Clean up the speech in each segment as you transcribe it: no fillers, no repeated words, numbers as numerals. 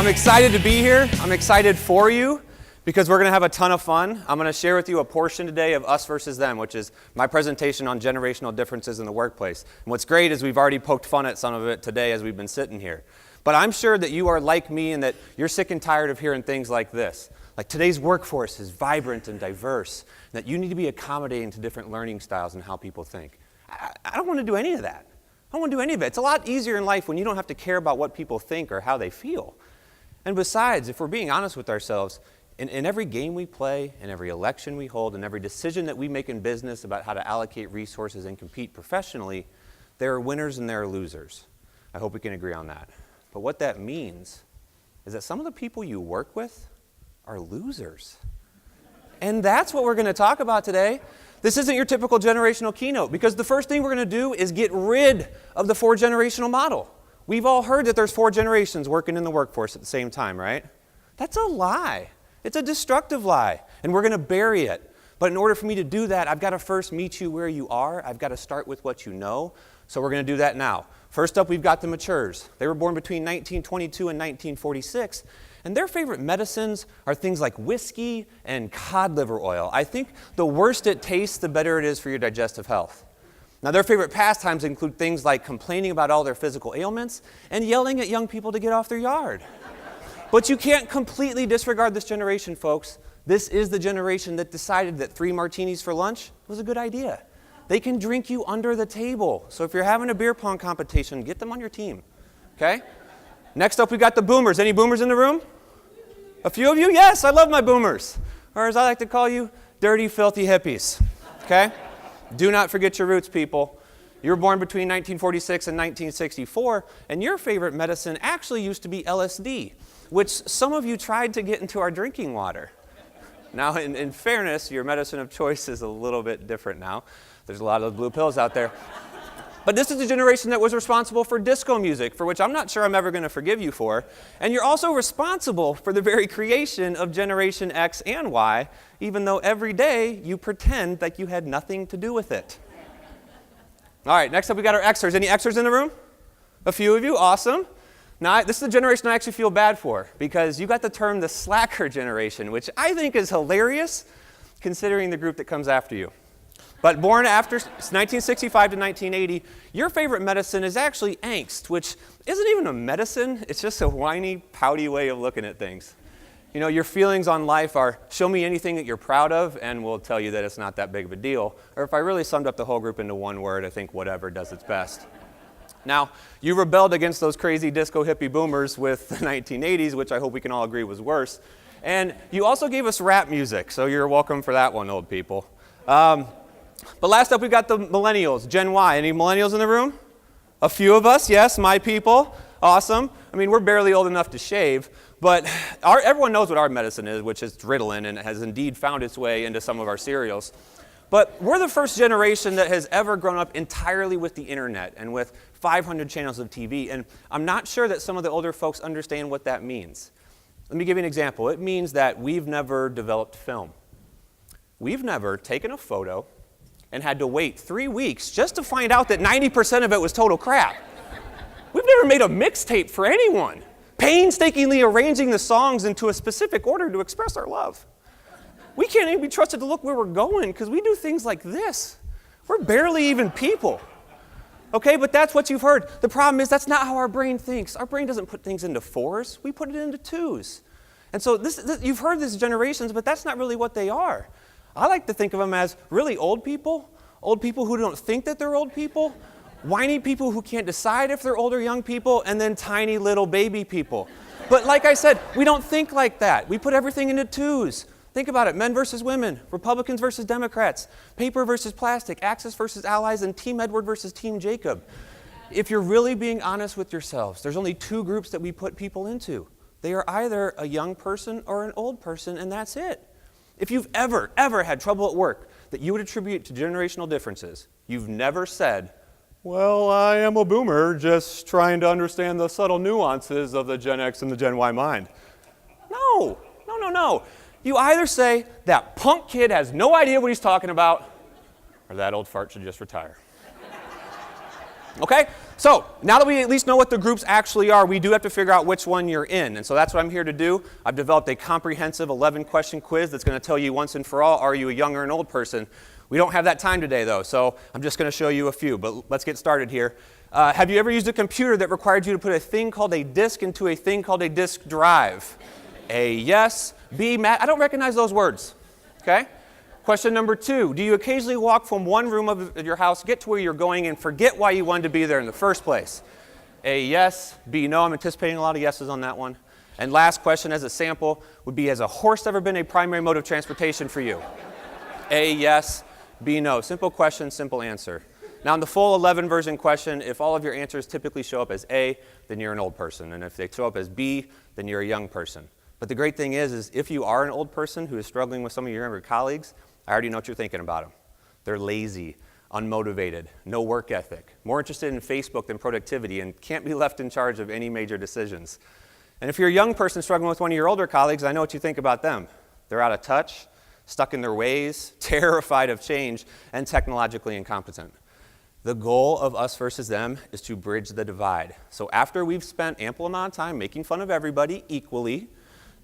I'm excited to be here. I'm excited for you because we're going to have a ton of fun. I'm going to share with you a portion today of Us versus Them, which is my presentation on generational differences in the workplace. And what's great is we've already poked fun at some of it today as we've been sitting here. But I'm sure that you are like me and that you're sick and tired of hearing things like this. Like today's workforce is vibrant and diverse, and that you need to be accommodating to different learning styles and how people think. I don't want to do any of that. I don't want to do any of it. It's a lot easier in life when you don't have to care about what people think or how they feel. And besides, if we're being honest with ourselves, in every game we play, in every election we hold, in every decision that we make in business about how to allocate resources and compete professionally, there are winners and there are losers. I hope we can agree on that. But what that means is that some of the people you work with are losers. And that's what we're going to talk about today. This isn't your typical generational keynote because the first thing we're going to do is get rid of the 4-generational model. We've all heard that there's 4 generations working in the workforce at the same time, right? That's a lie. It's a destructive lie, and we're going to bury it. But in order for me to do that, I've got to first meet you where you are. I've got to start with what you know. So we're going to do that now. First up, we've got the matures. They were born between 1922 and 1946, and their favorite medicines are things like whiskey and cod liver oil. I think the worse it tastes, the better it is for your digestive health. Now, their favorite pastimes include things like complaining about all their physical ailments and yelling at young people to get off their yard. But you can't completely disregard this generation, folks. This is the generation that decided that 3 martinis for lunch was a good idea. They can drink you under the table. So if you're having a beer pong competition, get them on your team, okay? Next up, we got the boomers. Any boomers in the room? A few of you? Yes, I love my boomers. Or as I like to call you, dirty, filthy hippies, okay? Do not forget your roots, people. You were born between 1946 and 1964, and your favorite medicine actually used to be LSD, which some of you tried to get into our drinking water. Now, in fairness, your medicine of choice is a little bit different now. There's a lot of blue pills out there. But this is the generation that was responsible for disco music, for which I'm not sure I'm ever going to forgive you for. And you're also responsible for the very creation of Generation X and Y, even though every day you pretend like you had nothing to do with it. All right, next up we got our Xers. Any Xers in the room? A few of you, awesome. Now, this is the generation I actually feel bad for, because you got the term the slacker generation, which I think is hilarious, considering the group that comes after you. But born after 1965 to 1980, your favorite medicine is actually angst, which isn't even a medicine. It's just a whiny, pouty way of looking at things. You know, your feelings on life are, show me anything that you're proud of, and we'll tell you that it's not that big of a deal. Or if I really summed up the whole group into one word, I think whatever does its best. Now, you rebelled against those crazy disco hippie boomers with the 1980s, which I hope we can all agree was worse. And you also gave us rap music, so you're welcome for that one, old people. But last up, we've got the millennials, Gen Y. Any millennials in the room? A few of us, yes, my people. Awesome. I mean, we're barely old enough to shave, but everyone knows what our medicine is, which is Ritalin, and it has indeed found its way into some of our cereals. But we're the first generation that has ever grown up entirely with the internet and with 500 channels of TV, and I'm not sure that some of the older folks understand what that means. Let me give you an example. It means that we've never developed film. We've never taken a photo and had to wait 3 weeks just to find out that 90% of it was total crap. We've never made a mixtape for anyone, painstakingly arranging the songs into a specific order to express our love. We can't even be trusted to look where we're going because we do things like this. We're barely even people. Okay, but that's what you've heard. The problem is that's not how our brain thinks. Our brain doesn't put things into 4s. We put it into 2s. And so you've heard these generations, but that's not really what they are. I like to think of them as really old people who don't think that they're old people, whiny people who can't decide if they're old or young people, and then tiny little baby people. But like I said, we don't think like that. We put everything into 2s. Think about it, men versus women, Republicans versus Democrats, paper versus plastic, Axis versus allies, and Team Edward versus Team Jacob. If you're really being honest with yourselves, there's only 2 groups that we put people into. They are either a young person or an old person, and that's it. If you've ever had trouble at work that you would attribute to generational differences, you've never said, well, I am a boomer just trying to understand the subtle nuances of the Gen X and the Gen Y mind. No. You either say, that punk kid has no idea what he's talking about, or that old fart should just retire. Okay, so now that we at least know what the groups actually are, we do have to figure out which one you're in. And so that's what I'm here to do. I've developed a comprehensive 11-question quiz that's going to tell you once and for all, are you a young or an old person? We don't have that time today, though, so I'm just going to show you a few. But let's get started here. Have you ever used a computer that required you to put a thing called a disk into a thing called a disk drive? A, yes. B, Matt, I don't recognize those words. Okay? Question number 2, do you occasionally walk from one room of your house, get to where you're going, and forget why you wanted to be there in the first place? A, yes. B, no. I'm anticipating a lot of yeses on that one. And last question as a sample would be, has a horse ever been a primary mode of transportation for you? A, yes. B, no. Simple question, simple answer. Now, in the full 11 version question, if all of your answers typically show up as A, then you're an old person. And if they show up as B, then you're a young person. But the great thing is if you are an old person who is struggling with some of your younger colleagues, I already know what you're thinking about them. They're lazy, unmotivated, no work ethic, more interested in Facebook than productivity, and can't be left in charge of any major decisions. And if you're a young person struggling with one of your older colleagues, I know what you think about them. They're out of touch, stuck in their ways, terrified of change, and technologically incompetent. The goal of us versus them is to bridge the divide. So after we've spent ample amount of time making fun of everybody equally,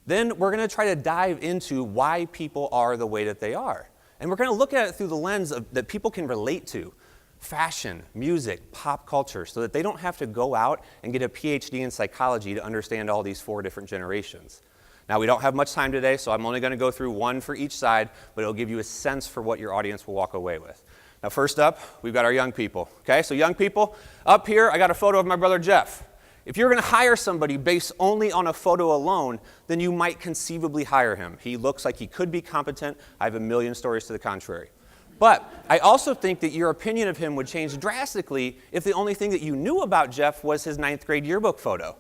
then we're going to try to dive into why people are the way that they are. And we're going to look at it through the lens that people can relate to. Fashion, music, pop culture, so that they don't have to go out and get a PhD in psychology to understand all these 4 different generations. Now, we don't have much time today, so I'm only going to go through one for each side, but it'll give you a sense for what your audience will walk away with. Now, first up, we've got our young people. Okay, so young people, up here, I got a photo of my brother Jeff. If you're going to hire somebody based only on a photo alone, then you might conceivably hire him. He looks like he could be competent. I have a million stories to the contrary. But I also think that your opinion of him would change drastically if the only thing that you knew about Jeff was his 9th grade yearbook photo.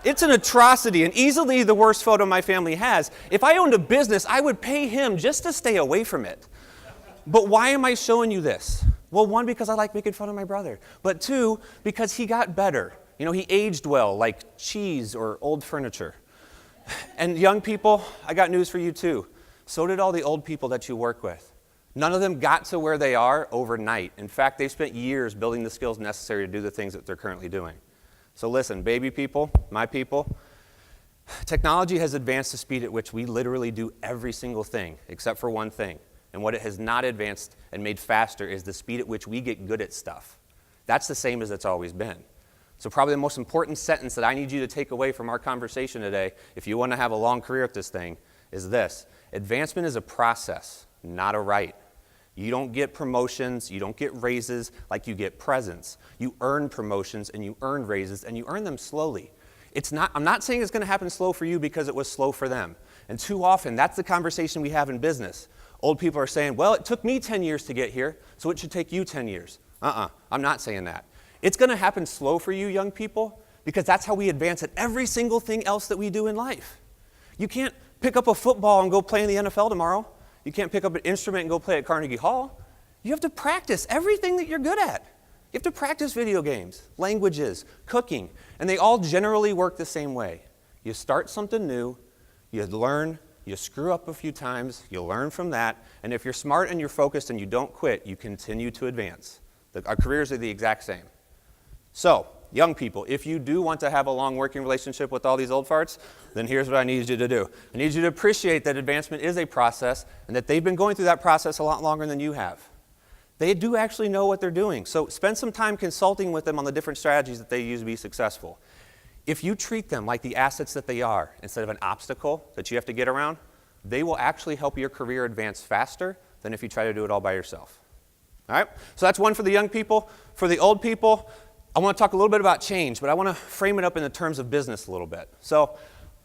It's an atrocity and easily the worst photo my family has. If I owned a business, I would pay him just to stay away from it. But why am I showing you this? Well, 1, because I like making fun of my brother. But 2, because he got better. You know, he aged well, like cheese or old furniture. And young people, I got news for you too. So did all the old people that you work with. None of them got to where they are overnight. In fact, they've spent years building the skills necessary to do the things that they're currently doing. So listen, baby people, my people, technology has advanced the speed at which we literally do every single thing, except for one thing. And what it has not advanced and made faster is the speed at which we get good at stuff. That's the same as it's always been. So probably the most important sentence that I need you to take away from our conversation today, if you want to have a long career at this thing, is this. Advancement is a process, not a right. You don't get promotions, you don't get raises like you get presents. You earn promotions and you earn raises and you earn them slowly. I'm not saying it's going to happen slow for you because it was slow for them. And too often, that's the conversation we have in business. Old people are saying, well, it took me 10 years to get here, so it should take you 10 years. I'm not saying that. It's going to happen slow for you, young people, because that's how we advance at every single thing else that we do in life. You can't pick up a football and go play in the NFL tomorrow. You can't pick up an instrument and go play at Carnegie Hall. You have to practice everything that you're good at. You have to practice video games, languages, cooking, and they all generally work the same way. You start something new, you learn, you screw up a few times, you learn from that, and if you're smart and you're focused and you don't quit, you continue to advance. Our careers are the exact same. So, young people, if you do want to have a long working relationship with all these old farts, then here's what I need you to do. I need you to appreciate that advancement is a process and that they've been going through that process a lot longer than you have. They do actually know what they're doing, so spend some time consulting with them on the different strategies that they use to be successful. If you treat them like the assets that they are, instead of an obstacle that you have to get around, they will actually help your career advance faster than if you try to do it all by yourself. All right? So that's one for the young people. For the old people, I want to talk a little bit about change, but I want to frame it up in the terms of business a little bit. So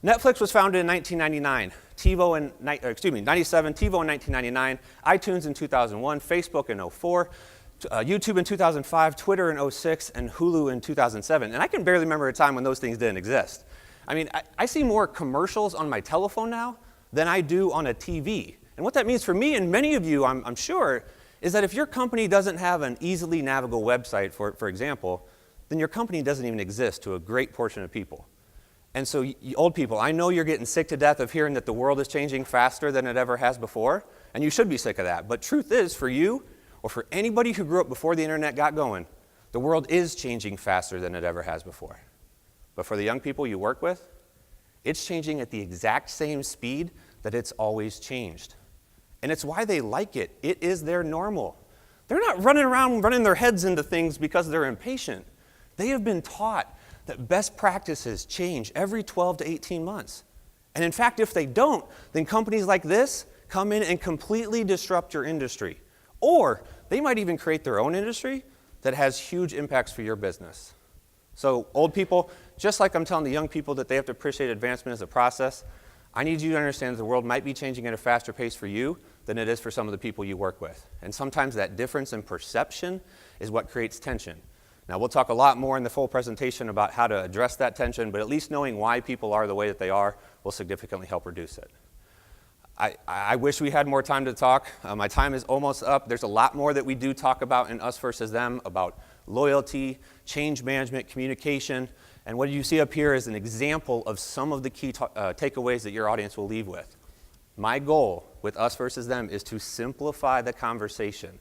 Netflix was founded in 1999, 97, TiVo in 1999, iTunes in 2001, Facebook in 2004, YouTube in 2005, Twitter in 2006, and Hulu in 2007. And I can barely remember a time when those things didn't exist. I mean, I see more commercials on my telephone now than I do on a TV. And what that means for me and many of you, I'm sure, is that if your company doesn't have an easily navigable website, for example, then your company doesn't even exist to a great portion of people. And so, you old people, I know you're getting sick to death of hearing that the world is changing faster than it ever has before, and you should be sick of that. But truth is, for you, or for anybody who grew up before the internet got going, the world is changing faster than it ever has before. But for the young people you work with, it's changing at the exact same speed that it's always changed. And it's why they like it. It is their normal. They're not running around running their heads into things because they're impatient. They have been taught that best practices change every 12 to 18 months. And in fact, if they don't, then companies like this come in and completely disrupt your industry. Or they might even create their own industry that has huge impacts for your business. So old people, just like I'm telling the young people that they have to appreciate advancement as a process, I need you to understand that the world might be changing at a faster pace for you than it is for some of the people you work with. And sometimes that difference in perception is what creates tension. Now, we'll talk a lot more in the full presentation about how to address that tension, but at least knowing why people are the way that they are will significantly help reduce it. I wish we had more time to talk. My time is almost up. There's a lot more that we do talk about in Us versus Them, about loyalty, change management, communication, and what you see up here is an example of some of the key takeaways that your audience will leave with. My goal with Us versus Them is to simplify the conversation.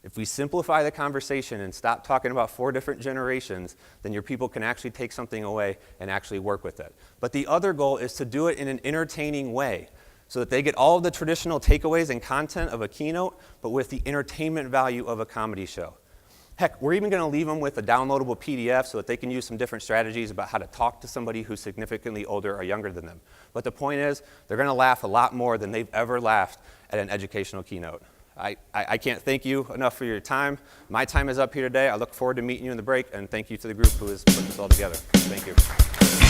If we simplify the conversation and stop talking about 4 different generations, then your people can actually take something away and actually work with it. But the other goal is to do it in an entertaining way so that they get all of the traditional takeaways and content of a keynote, but with the entertainment value of a comedy show. Heck, we're even going to leave them with a downloadable PDF so that they can use some different strategies about how to talk to somebody who's significantly older or younger than them. But the point is, they're going to laugh a lot more than they've ever laughed at an educational keynote. I can't thank you enough for your time. My time is up here today. I look forward to meeting you in the break, and thank you to the group who has put this all together. Thank you.